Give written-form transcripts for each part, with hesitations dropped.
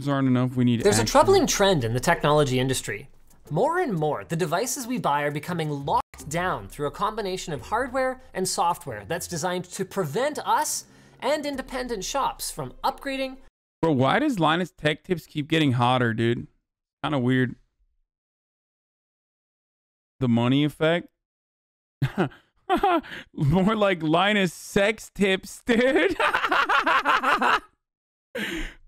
Aren't enough. We need There's action. a troubling trend in the technology industry. More and more, the devices we buy are becoming locked down through a combination of hardware and software that's designed to prevent us and independent shops from upgrading. Bro, why does Linus Tech Tips keep getting hotter, dude? Kind of weird. The money effect? More like Linus Sex Tips, dude.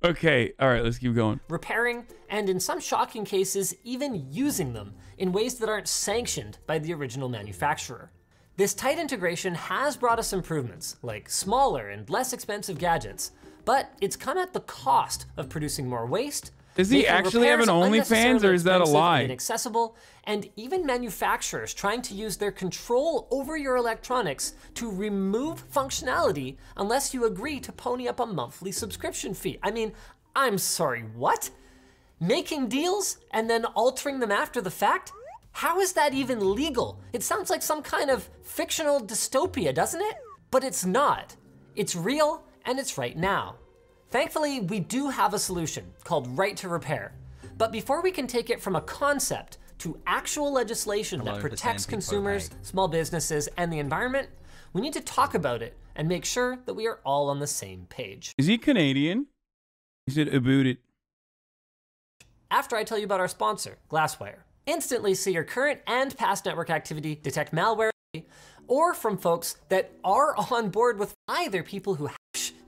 Okay, all right, let's keep going. Repairing, and in some shocking cases, even using them in ways that aren't sanctioned by the original manufacturer. This tight integration has brought us improvements, like smaller and less expensive gadgets, but it's come at the cost of producing more waste. Does he actually have an OnlyFans, or is that a lie? Inaccessible, and even manufacturers trying to use their control over your electronics to remove functionality unless you agree to pony up a monthly subscription fee. I mean, I'm sorry, what? Making deals and then altering them after the fact? How is that even legal? It sounds like some kind of fictional dystopia, doesn't it? But it's not. It's real, and it's right now. Thankfully, we do have a solution called Right to Repair. But before we can take it from a concept to actual legislation that protects consumers, small businesses, and the environment, we need to talk about it and make sure that we are all on the same page. Is he Canadian? He said about it. After I tell you about our sponsor, Glasswire, instantly see your current and past network activity, detect malware, or from folks that are on board with either people who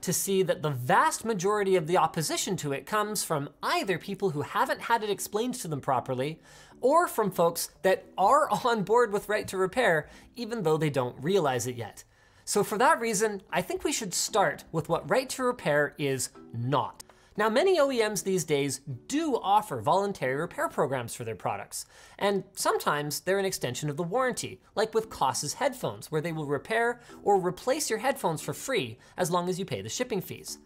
to see that the vast majority of the opposition to it comes from either people who haven't had it explained to them properly, or from folks that are on board with Right to Repair, even though they don't realize it yet. So for that reason, I think we should start with what Right to Repair is not. Now, many OEMs these days do offer voluntary repair programs for their products, and sometimes they're an extension of the warranty, like with Koss's headphones, where they will repair or replace your headphones for free as long as you pay the shipping fees.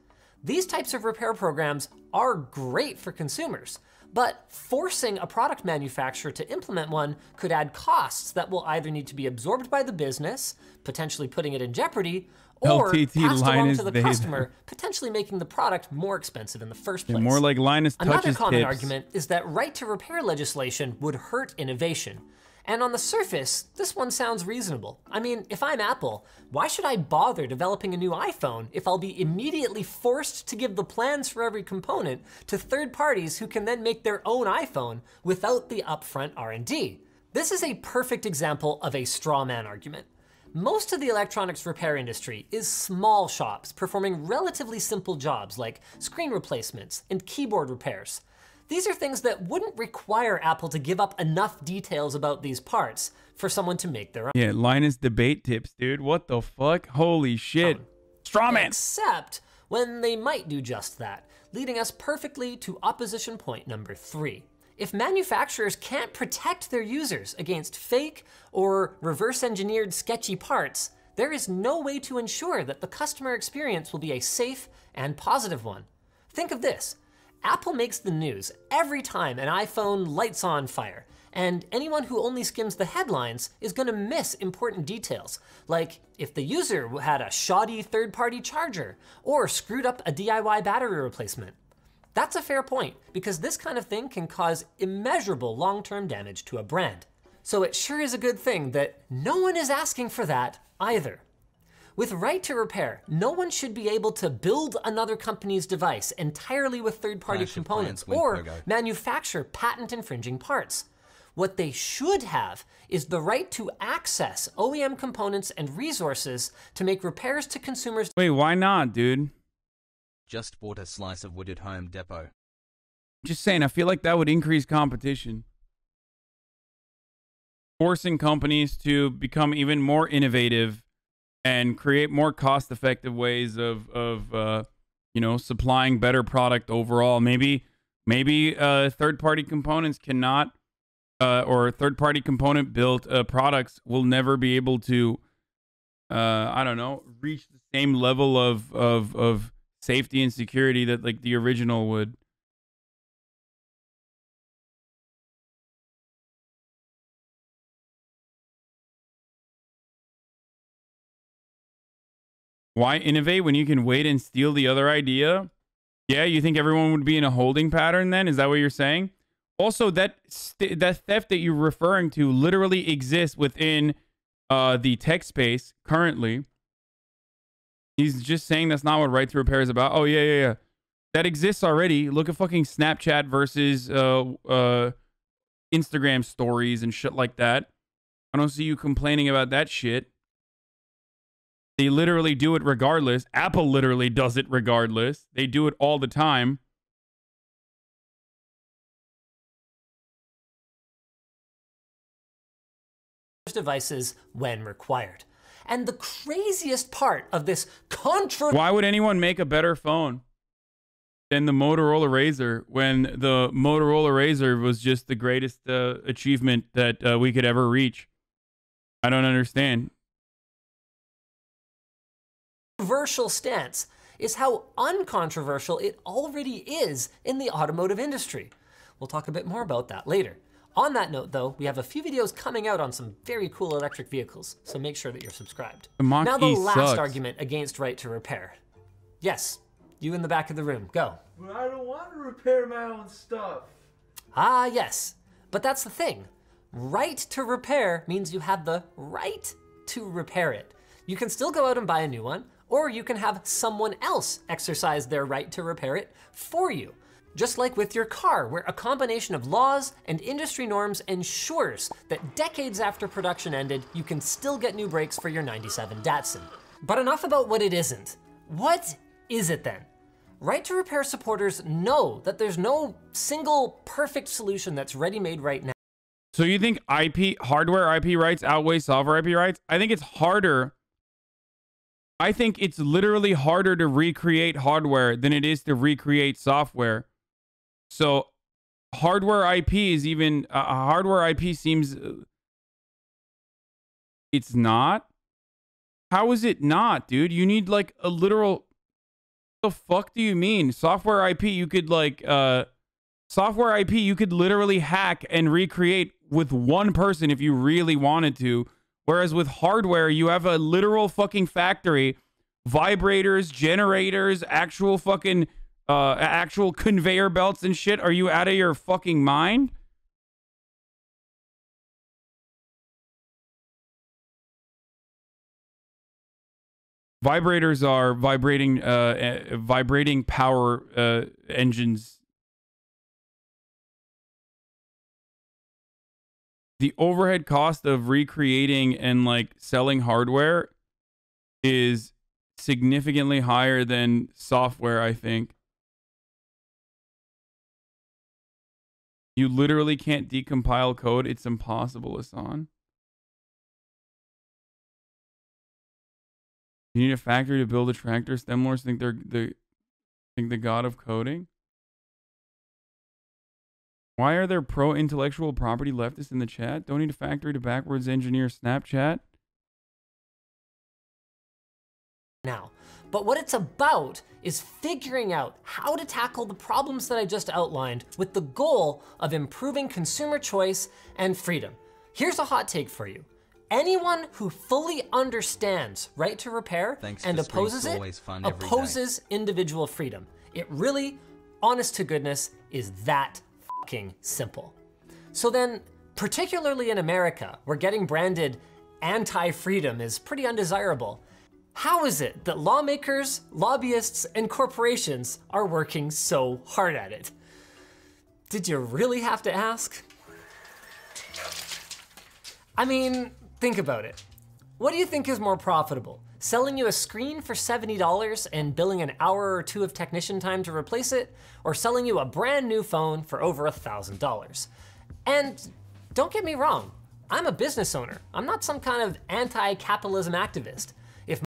These types of repair programs are great for consumers, but forcing a product manufacturer to implement one could add costs that will either need to be absorbed by the business, potentially putting it in jeopardy, or passed along to the customer, potentially making the product more expensive in the first place. More like Linus touches Another common tips. argument is that Right to Repair legislation would hurt innovation. And on the surface, this one sounds reasonable. I mean, if I'm Apple, why should I bother developing a new iPhone if I'll be immediately forced to give the plans for every component to third parties who can then make their own iPhone without the upfront R&D? This is a perfect example of a straw man argument. Most of the electronics repair industry is small shops performing relatively simple jobs like screen replacements and keyboard repairs. These are things that wouldn't require Apple to give up enough details about these parts for someone to make their own. Yeah, Linus debate tips, dude. What the fuck? Holy shit. Strawman. Except when they might do just that, leading us perfectly to opposition point number 3. If manufacturers can't protect their users against fake or reverse engineered sketchy parts, there is no way to ensure that the customer experience will be a safe and positive one. Think of this. Apple makes the news every time an iPhone lights on fire, and anyone who only skims the headlines is gonna miss important details, like if the user had a shoddy third-party charger or screwed up a DIY battery replacement. That's a fair point, because this kind of thing can cause immeasurable long-term damage to a brand. So it sure is a good thing that no one is asking for that either. With Right to Repair, no one should be able to build another company's device entirely with third-party components or manufacture patent-infringing parts. What they should have is the right to access OEM components and resources to make repairs to consumers. Wait, why not, dude? Just bought a slice of wood at Home Depot. Just saying, I feel like that would increase competition. Forcing companies to become even more innovative and create more cost-effective ways of you know, supplying better product overall. Maybe third-party components cannot, or third-party component built products will never be able to, I don't know, reach the same level of safety and security that like the original would. Why innovate when you can wait and steal the other idea? Yeah, you think everyone would be in a holding pattern then? Is that what you're saying? Also, that theft that you're referring to literally exists within the tech space currently. He's just saying that's not what right to repair is about. Oh, yeah. That exists already. Look at fucking Snapchat versus Instagram stories and shit like that. I don't see you complaining about that shit. They literally do it regardless. Apple literally does it regardless. They do it all the time. Devices when required. And the craziest part of this Why would anyone make a better phone than the Motorola Razr when the Motorola Razr was just the greatest achievement that we could ever reach? I don't understand. Controversial stance is how uncontroversial it already is in the automotive industry. We'll talk a bit more about that later. On that note, though, we have a few videos coming out on some very cool electric vehicles, so make sure that you're subscribed. Now the last argument against right to repair. Yes, you in the back of the room, go. But I don't want to repair my own stuff. Ah, yes, but that's the thing. Right to repair means you have the right to repair it. You can still go out and buy a new one, or you can have someone else exercise their right to repair it for you. Just like with your car, where a combination of laws and industry norms ensures that decades after production ended, you can still get new brakes for your 97 Datsun. But enough about what it isn't. What is it then? Right to repair supporters know that there's no single perfect solution that's ready-made right now. So you think hardware IP rights outweigh software IP rights? I think it's harder. I think it's literally harder to recreate hardware than it is to recreate software. So hardware IP is even, hardware IP seems, it's not? How is it not, dude? You need like a literal, what the fuck do you mean? Software IP, you could like, software IP, you could literally hack and recreate with one person if you really wanted to. Whereas with hardware, you have a literal fucking factory, vibrators, generators, actual fucking, actual conveyor belts and shit. Are you out of your fucking mind? Vibrators are vibrating power engines. The overhead cost of recreating and like selling hardware is significantly higher than software, I think. You literally can't decompile code. It's impossible, Hasan. You need a factory to build a tractor. STEM lords think they're the god of coding. Why are there pro-intellectual property leftists in the chat? Don't need a factory to backwards engineer Snapchat. Now, but what it's about is figuring out how to tackle the problems that I just outlined with the goal of improving consumer choice and freedom. Here's a hot take for you. Anyone who fully understands right to repair and opposes it, opposes individual freedom. It really, honest to goodness, is that fucking simple. So then, particularly in America, where getting branded anti-freedom is pretty undesirable, how is it that lawmakers, lobbyists, and corporations are working so hard at it? Did you really have to ask? I mean, think about it. What do you think is more profitable? Selling you a screen for $70 and billing an hour or two of technician time to replace it, or selling you a brand new phone for over $1,000? And don't get me wrong, I'm a business owner. I'm not some kind of anti-capitalism activist. If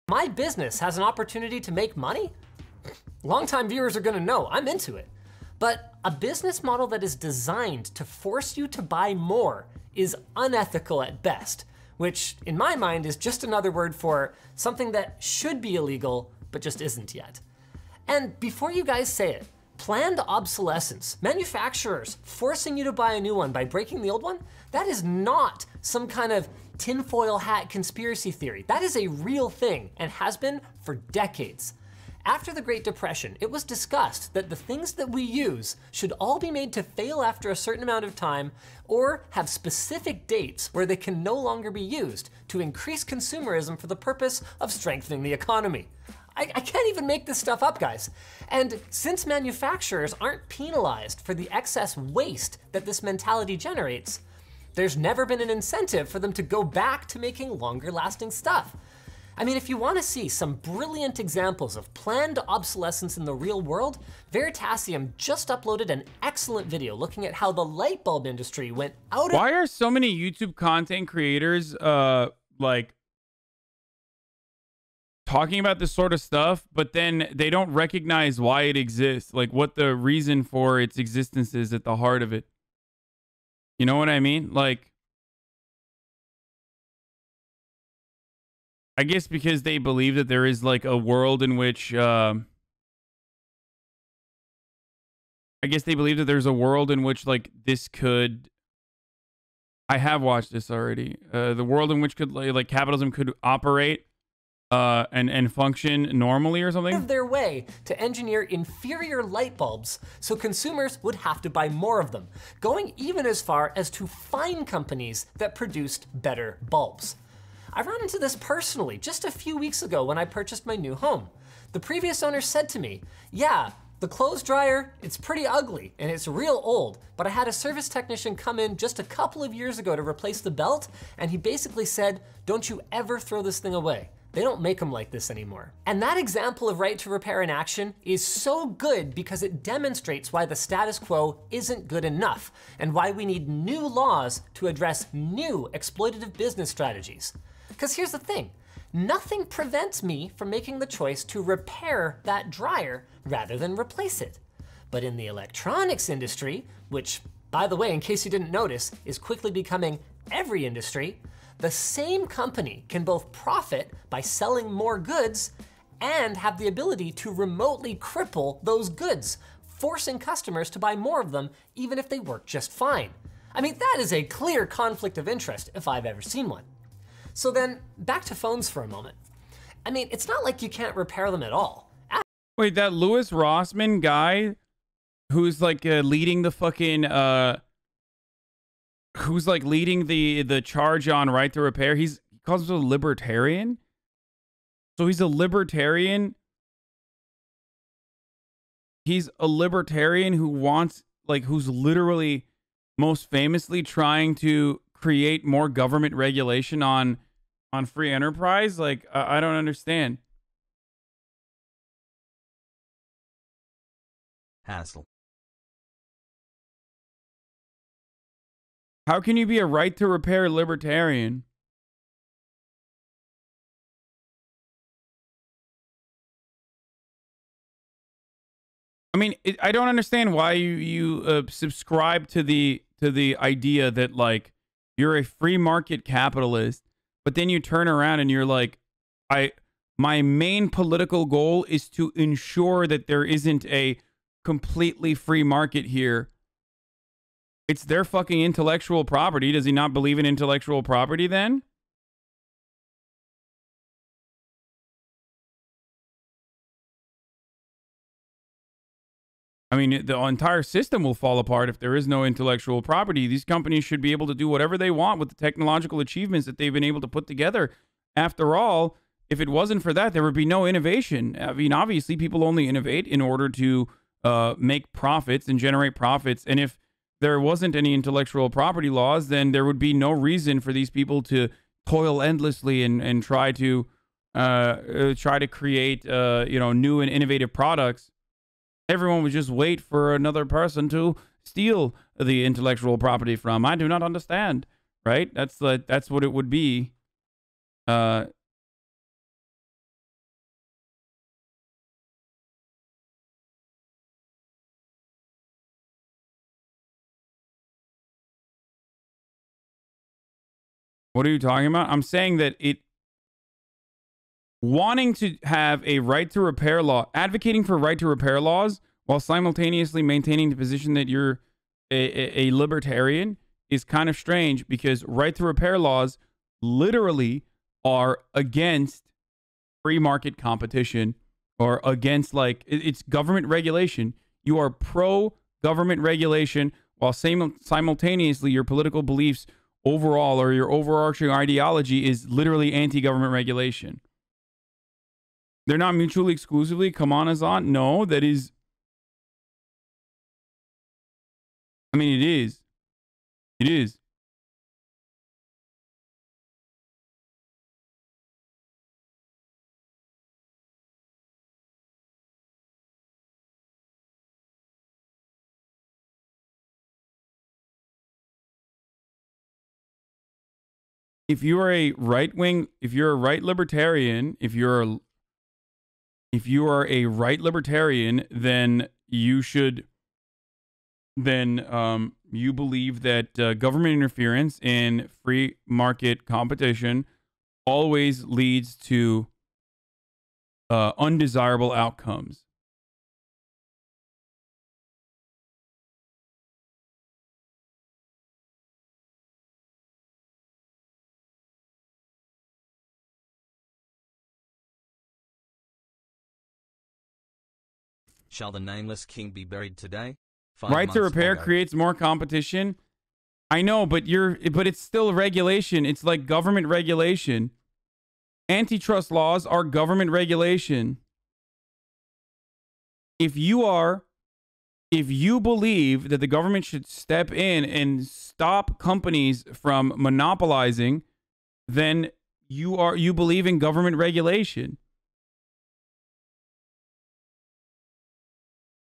my business has an opportunity to make money, longtime viewers are gonna know I'm into it. But a business model that is designed to force you to buy more is unethical at best, which in my mind is just another word for something that should be illegal, but just isn't yet. And before you guys say it, Planned obsolescence, manufacturers forcing you to buy a new one by breaking the old one, that is not some kind of tinfoil hat conspiracy theory. That is a real thing and has been for decades. After the Great Depression, it was discussed that the things that we use should all be made to fail after a certain amount of time or have specific dates where they can no longer be used to increase consumerism for the purpose of strengthening the economy. I can't even make this stuff up, guys. And since manufacturers aren't penalized for the excess waste that this mentality generates, there's never been an incentive for them to go back to making longer lasting stuff. I mean, if you want to see some brilliant examples of planned obsolescence in the real world, Veritasium just uploaded an excellent video looking at how the light bulb industry went out of— Why are so many YouTube content creators like talking about this sort of stuff, but then they don't recognize why it exists, like what the reason for its existence is at the heart of it? You know what I mean? Like, I guess because they believe that there is like a world in which I guess they believe that there's a world in which like this could— I have watched this already. The world in which could like capitalism could operate and function normally or something. Of their way to engineer inferior light bulbs so consumers would have to buy more of them, going even as far as to fine companies that produced better bulbs. I ran into this personally just a few weeks ago when I purchased my new home. The previous owner said to me, yeah, the clothes dryer, it's pretty ugly and it's real old, but I had a service technician come in just a couple of years ago to replace the belt, and he basically said, don't you ever throw this thing away. They don't make them like this anymore. And that example of right to repair in action is so good because it demonstrates why the status quo isn't good enough and why we need new laws to address new exploitative business strategies. Because here's the thing, nothing prevents me from making the choice to repair that dryer rather than replace it. But in the electronics industry, which, by the way, in case you didn't notice, is quickly becoming every industry, the same company can both profit by selling more goods and have the ability to remotely cripple those goods, forcing customers to buy more of them even if they work just fine. I mean, that is a clear conflict of interest if I've ever seen one. So then, back to phones for a moment. I mean, it's not like you can't repair them at all. Wait, that Louis Rossmann guy who's like leading the fucking who's like leading the charge on right to repair, he calls himself a libertarian. So he's a libertarian. He's a libertarian who wants, like, who's literally most famously trying to create more government regulation on free enterprise. Like, I don't understand. Hassle. How can you be a right to repair libertarian? I mean, I don't understand why you subscribe to the idea that, like, you're a free market capitalist, but then you turn around and you're like, my main political goal is to ensure that there isn't a completely free market here. It's their fucking intellectual property. Does he not believe in intellectual property then? I mean, the entire system will fall apart if there is no intellectual property. These companies should be able to do whatever they want with the technological achievements that they've been able to put together. After all, if it wasn't for that, there would be no innovation. I mean, obviously, people only innovate in order to make profits and generate profits. And if there wasn't any intellectual property laws, then there would be no reason for these people to toil endlessly and try to create new and innovative products. Everyone would just wait for another person to steal the intellectual property from. I do not understand, right? That's what it would be. What are you talking about? I'm saying that wanting to have a right to repair law, advocating for right to repair laws while simultaneously maintaining the position that you're a libertarian is kind of strange, because right to repair laws literally are against free market competition, or against, like, it's government regulation. You are pro government regulation, while simultaneously your political beliefs overall, or your overarching ideology, is literally anti-government regulation. They're not mutually exclusively. Come on, Hasan. No, that is. I mean, it is. It is. If you are a right-wing, if you're a right libertarian, if you are a right libertarian, then you should, then you believe that government interference in free market competition always leads to undesirable outcomes. Shall the nameless king be buried today? Right to repair creates more competition. I know, but it's still regulation. It's like government regulation. Antitrust laws are government regulation. If you believe that the government should step in and stop companies from monopolizing, then you believe in government regulation.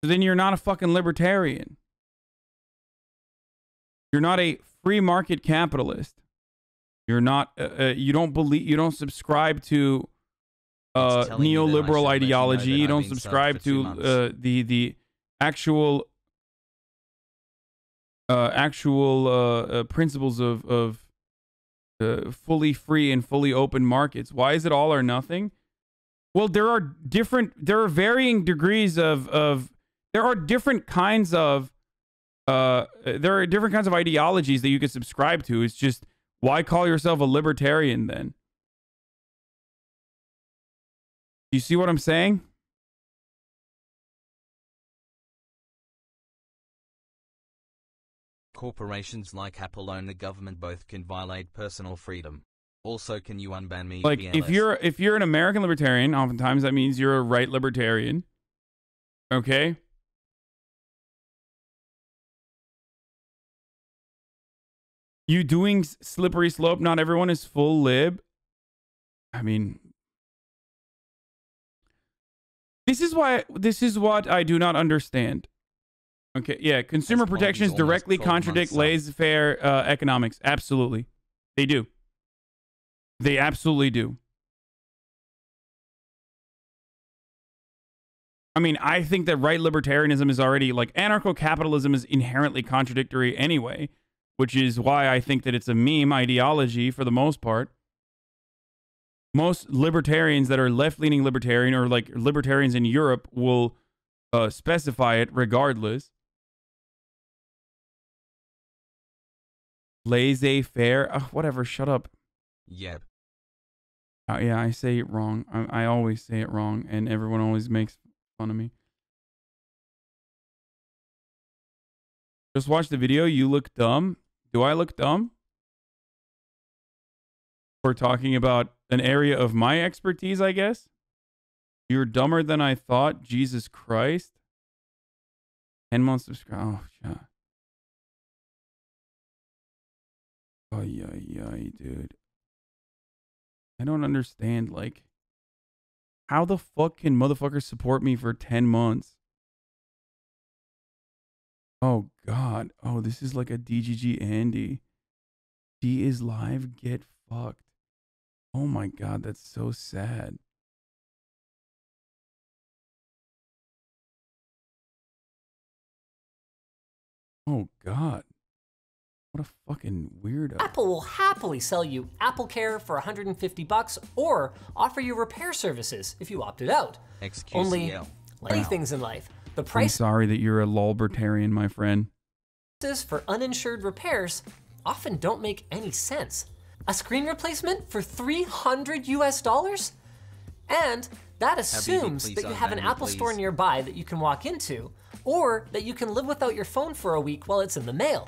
So then you're not a fucking libertarian. You're not a free market capitalist. You're not. You don't subscribe to neoliberal ideology. You don't subscribe to the actual principles of fully free and fully open markets. Why is it all or nothing? Well, there are varying degrees there are different kinds of ideologies that you can subscribe to. It's just, why call yourself a libertarian then? You see what I'm saying? Corporations like Apple own the government. Both can violate personal freedom. Also, can you unban me? Like, if you're an American libertarian, oftentimes that means you're a right libertarian. Okay? You doing slippery slope? Not everyone is full lib. I mean, this is what I do not understand. Okay, yeah, consumer protections directly contradict laissez-faire economics. Absolutely. They do. They absolutely do. I mean, I think that right libertarianism is already, like, anarcho-capitalism is inherently contradictory anyway, which is why I think that it's a meme ideology for the most part. Most libertarians that are left-leaning libertarian, or like libertarians in Europe, will specify it regardless. Laissez-faire? Whatever, shut up. Yep. Yeah, I say it wrong. I always say it wrong, and everyone always makes fun of me. Just watch the video. You look dumb. Do I look dumb? We're talking about an area of my expertise, I guess. You're dumber than I thought. Jesus Christ. 10 months subscribe. Oh, yeah. Oh, yeah, dude. I don't understand, like, how the fuck can motherfuckers support me for 10 months? Oh, God. Oh, this is like a DGG Andy. D is live. Get fucked. Oh, my God. That's so sad. Oh, God. What a fucking weirdo. Apple will happily sell you Apple Care for $150 or offer you repair services if you opted out. XQCL. Only, like many things in life, The I'm prices sorry that you're a lolbertarian, my friend. for uninsured repairs often don't make any sense. A screen replacement for $300 US? And that assumes that you have an Apple store nearby that you can walk into, or that you can live without your phone for a week while it's in the mail.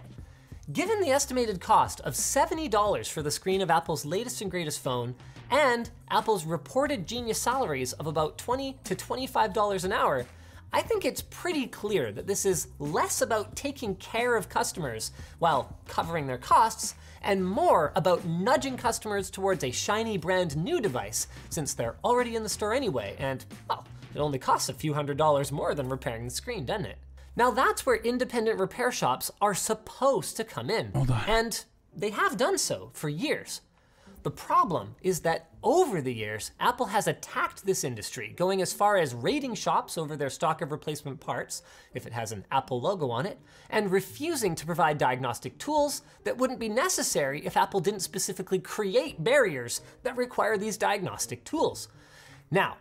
Given the estimated cost of $70 for the screen of Apple's latest and greatest phone, and Apple's reported genius salaries of about $20 to $25 an hour, I think it's pretty clear that this is less about taking care of customers while covering their costs, and more about nudging customers towards a shiny brand new device, since they're already in the store anyway, and, well, it only costs a few $100s more than repairing the screen, doesn't it? Now that's where independent repair shops are supposed to come in. Hold on. And they have done so for years. The problem is that over the years, Apple has attacked this industry, going as far as raiding shops over their stock of replacement parts, if it has an Apple logo on it, and refusing to provide diagnostic tools that wouldn't be necessary if Apple didn't specifically create barriers that require these diagnostic tools. Now,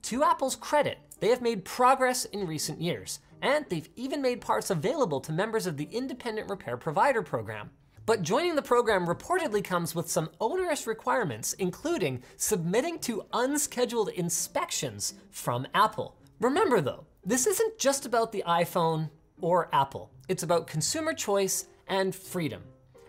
to Apple's credit, they have made progress in recent years, and they've even made parts available to members of the Independent Repair Provider program. But joining the program reportedly comes with some onerous requirements, including submitting to unscheduled inspections from Apple. Remember though, this isn't just about the iPhone or Apple. It's about consumer choice and freedom.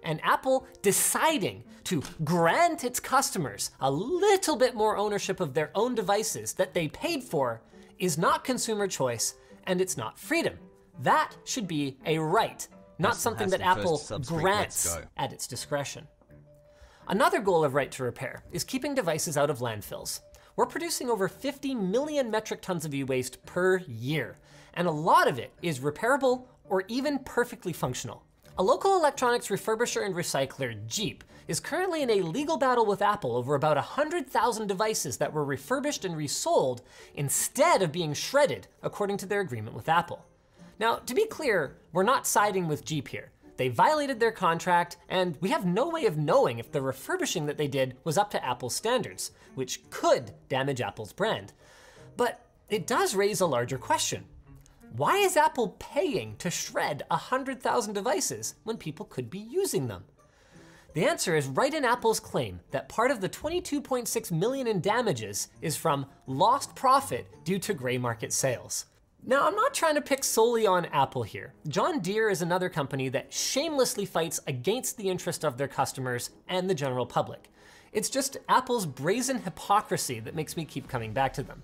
And Apple deciding to grant its customers a little bit more ownership of their own devices that they paid for is not consumer choice, and it's not freedom. That should be a right, not something that Apple grants at its discretion. Another goal of Right to Repair is keeping devices out of landfills. We're producing over 50 million metric tons of e-waste per year, and a lot of it is repairable or even perfectly functional. A local electronics refurbisher and recycler, Jeep, is currently in a legal battle with Apple over about 100,000 devices that were refurbished and resold instead of being shredded, according to their agreement with Apple. Now, to be clear, we're not siding with Jeep here. They violated their contract, and we have no way of knowing if the refurbishing that they did was up to Apple's standards, which could damage Apple's brand. But it does raise a larger question. Why is Apple paying to shred 100,000 devices when people could be using them? The answer is right in Apple's claim that part of the 22.6 million in damages is from lost profit due to gray market sales. Now, I'm not trying to pick solely on Apple here. John Deere is another company that shamelessly fights against the interest of their customers and the general public. It's just Apple's brazen hypocrisy that makes me keep coming back to them.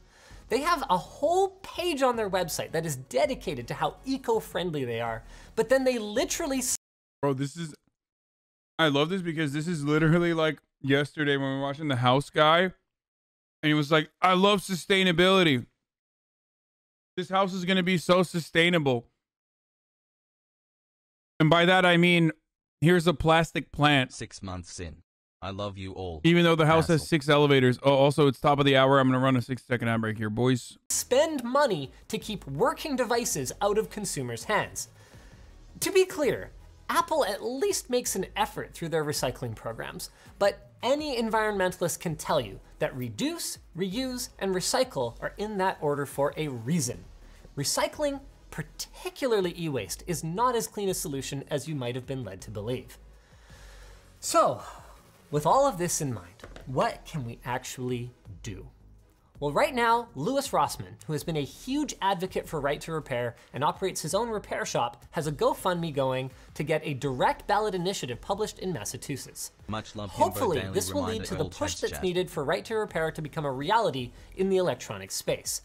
They have a whole page on their website that is dedicated to how eco-friendly they are, but then they literally— Bro, I love this because this is literally like yesterday when we were watching The House Guy, and he was like, I love sustainability. This house is going to be so sustainable. And by that, I mean, here's a plastic plant. 6 months in. I love you all. Even though the house has 6 elevators. Oh, also, it's top of the hour. I'm going to run a 6-second ad break here, boys. Spend money to keep working devices out of consumers' hands. To be clear, Apple at least makes an effort through their recycling programs, but any environmentalist can tell you that reduce, reuse, and recycle are in that order for a reason. Recycling, particularly e-waste, is not as clean a solution as you might have been led to believe. So, with all of this in mind, what can we actually do? Well, right now, Louis Rossmann, who has been a huge advocate for Right to Repair and operates his own repair shop, has a GoFundMe going to get a direct ballot initiative published in Massachusetts. Much love. Hopefully, this will lead to the push that's needed for Right to Repair to become a reality in the electronic space.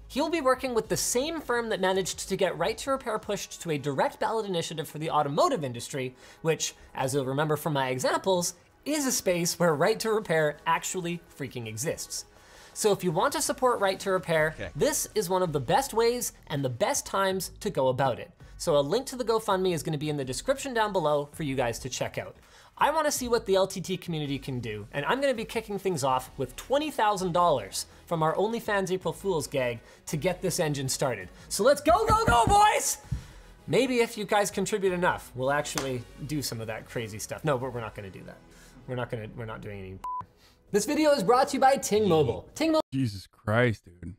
He'll be working with the same firm that managed to get Right to Repair pushed to a direct ballot initiative for the automotive industry, which, as you'll remember from my examples, is a space where Right to Repair actually freaking exists. So if you want to support Right to Repair, this is one of the best ways and the best times to go about it. So a link to the GoFundMe is going to be in the description down below for you guys to check out. I want to see what the LTT community can do, and I'm going to be kicking things off with $20,000 from our OnlyFans April Fool's gag to get this engine started. So let's go, go, go, boys! Maybe if you guys contribute enough, we'll actually do some of that crazy stuff. No, but we're not going to do that. We're not doing any. This video is brought to you by Ting Mobile. Jesus Christ, dude.